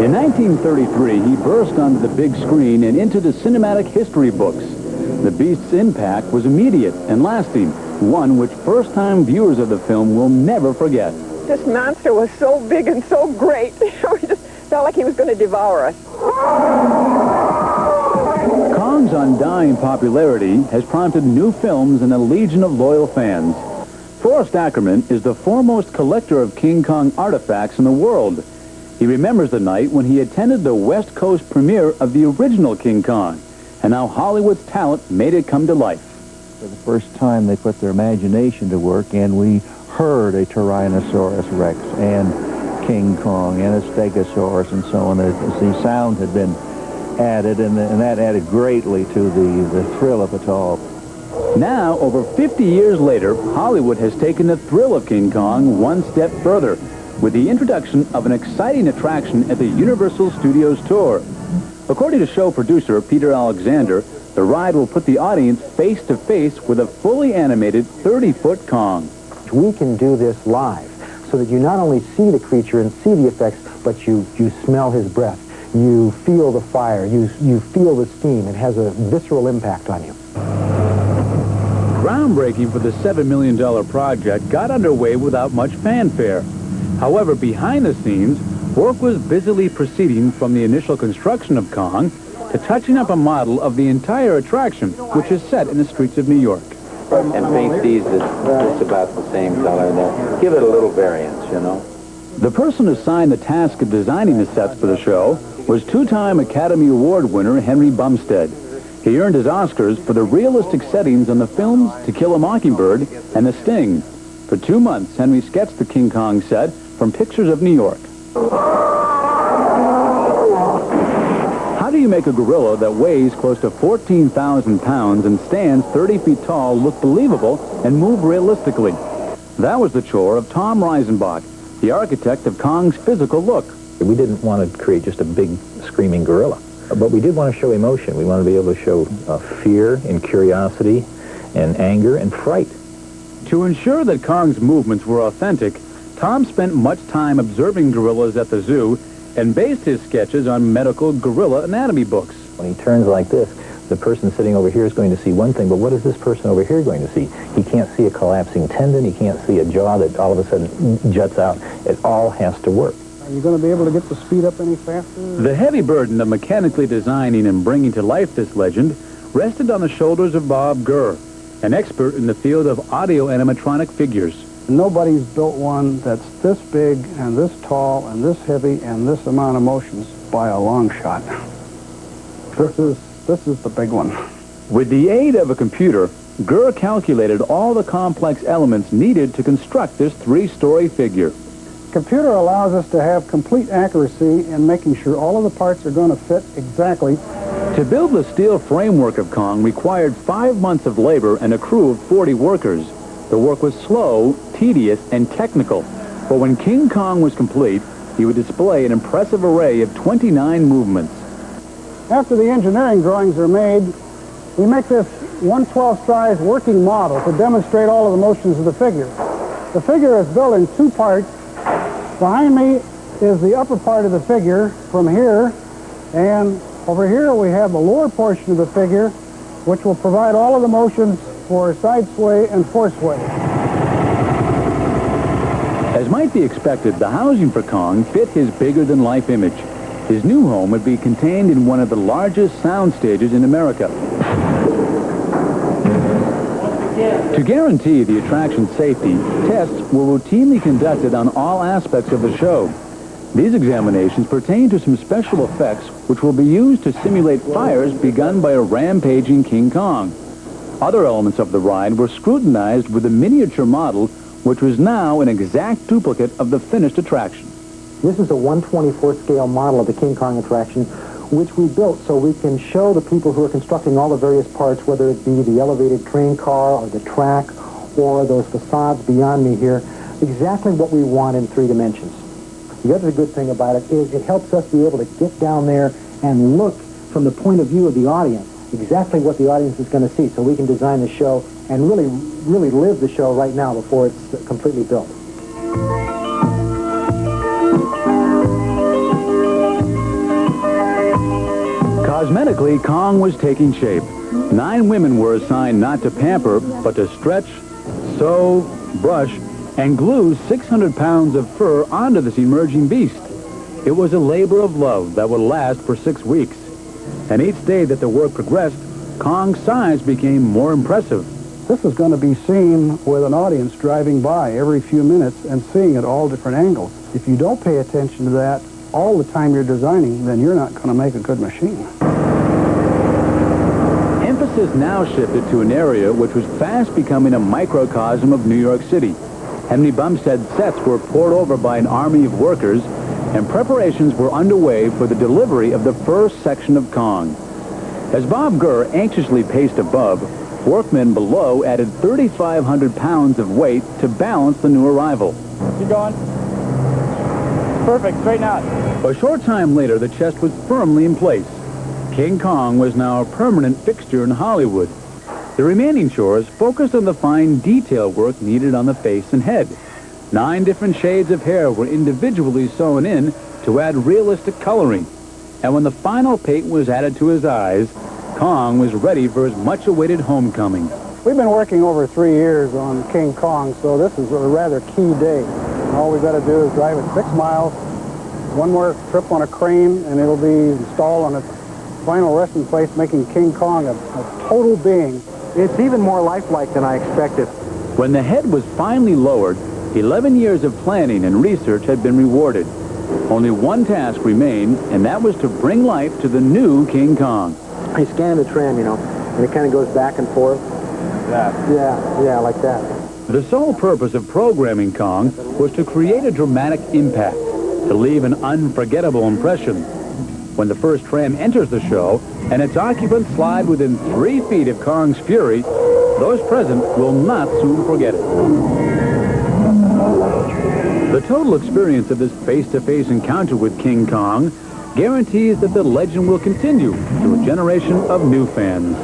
In 1933, he burst onto the big screen and into the cinematic history books. The Beast's impact was immediate and lasting, one which first-time viewers of the film will never forget. This monster was so big and so great. We just felt like he was going to devour us. Kong's undying popularity has prompted new films and a legion of loyal fans. Forrest Ackerman is the foremost collector of King Kong artifacts in the world. He remembers the night when he attended the West Coast premiere of the original King Kong, and how Hollywood's talent made it come to life. For the first time, they put their imagination to work, and we heard a Tyrannosaurus Rex and King Kong and a Stegosaurus and so on. The sound had been added, and that added greatly to the thrill of it all. Now, over 50 years later, Hollywood has taken the thrill of King Kong one step further with the introduction of an exciting attraction at the Universal Studios tour. According to show producer Peter Alexander, the ride will put the audience face to face with a fully animated 30-foot Kong. We can do this live so that you not only see the creature and see the effects, but you smell his breath, you feel the fire, you feel the steam. It has a visceral impact on you. Groundbreaking for the $7 million project got underway without much fanfare. However, behind the scenes, work was busily proceeding from the initial construction of Kong to touching up a model of the entire attraction, which is set in the streets of New York. And paint these just about the same color. Now, give it a little variance, you know. The person assigned the task of designing the sets for the show was two-time Academy Award winner Henry Bumstead. He earned his Oscars for the realistic settings on the films To Kill a Mockingbird and The Sting. For 2 months, Henry sketched the King Kong set from pictures of New York. How do you make a gorilla that weighs close to 14,000 pounds and stands 30 feet tall look believable and move realistically? That was the chore of Tom Reisenbach, the architect of Kong's physical look. We didn't want to create just a big screaming gorilla, but we did want to show emotion. We wanted to be able to show fear and curiosity and anger and fright. To ensure that Kong's movements were authentic, Tom spent much time observing gorillas at the zoo and based his sketches on medical gorilla anatomy books. When he turns like this, the person sitting over here is going to see one thing, but what is this person over here going to see? He can't see a collapsing tendon. He can't see a jaw that all of a sudden juts out. It all has to work. Are you going to be able to get the speed up any faster? The heavy burden of mechanically designing and bringing to life this legend rested on the shoulders of Bob Gurr, an expert in the field of audio animatronic figures. Nobody's built one that's this big and this tall and this heavy and this amount of motions by a long shot. This is the big one. With the aid of a computer, Gurr calculated all the complex elements needed to construct this 3-story figure. Computer allows us to have complete accuracy in making sure all of the parts are going to fit exactly. To build the steel framework of Kong required 5 months of labor and a crew of 40 workers. The work was slow, tedious, and technical. But when King Kong was complete, he would display an impressive array of 29 movements. After the engineering drawings are made, we make this 1/12 size working model to demonstrate all of the motions of the figure. The figure is built in 2 parts. Behind me is the upper part of the figure from here, and over here we have the lower portion of the figure, which will provide all of the motions for side sway and force sway. As might be expected, the housing for Kong fit his bigger-than-life image. His new home would be contained in one of the largest sound stages in America. To guarantee the attraction's safety, tests were routinely conducted on all aspects of the show. These examinations pertain to some special effects which will be used to simulate fires begun by a rampaging King Kong. Other elements of the ride were scrutinized with a miniature model, which was now an exact duplicate of the finished attraction. This is a 1/24 scale model of the King Kong attraction, which we built so we can show the people who are constructing all the various parts, whether it be the elevated train car or the track or those facades beyond me here, exactly what we want in 3 dimensions. The other good thing about it is it helps us be able to get down there and look from the point of view of the audience, exactly what the audience is going to see, so we can design the show and really live the show right now before it's completely built. Cosmetically, Kong was taking shape. 9 women were assigned not to pamper, but to stretch, sew, brush, and glue 600 pounds of fur onto this emerging beast. It was a labor of love that would last for 6 weeks. And each day that the work progressed, Kong's size became more impressive. This is going to be seen with an audience driving by every few minutes and seeing at all different angles. If you don't pay attention to that all the time you're designing, then you're not going to make a good machine. Emphasis now shifted to an area which was fast becoming a microcosm of New York City. Henry Bumstead sets were poured over by an army of workers, and preparations were underway for the delivery of the first section of Kong. As Bob Gurr anxiously paced above, workmen below added 3,500 pounds of weight to balance the new arrival. Keep going. Perfect, straighten out. A short time later, the chest was firmly in place. King Kong was now a permanent fixture in Hollywood. The remaining chores focused on the fine detail work needed on the face and head. 9 different shades of hair were individually sewn in to add realistic coloring. And when the final paint was added to his eyes, Kong was ready for his much-awaited homecoming. We've been working over 3 years on King Kong, so this is a rather key day. All we've got to do is drive it 6 miles, 1 more trip on a crane, and it'll be installed on its final resting place, making King Kong a total being. It's even more lifelike than I expected. When the head was finally lowered, 11 years of planning and research had been rewarded. Only one task remained, and that was to bring life to the new King Kong. I scan the tram, you know, and it kind of goes back and forth. Yeah, like that. The sole purpose of programming Kong was to create a dramatic impact, to leave an unforgettable impression. When the first tram enters the show and its occupants slide within 3 feet of Kong's fury, those present will not soon forget it. The total experience of this face-to-face encounter with King Kong guarantees that the legend will continue to a generation of new fans.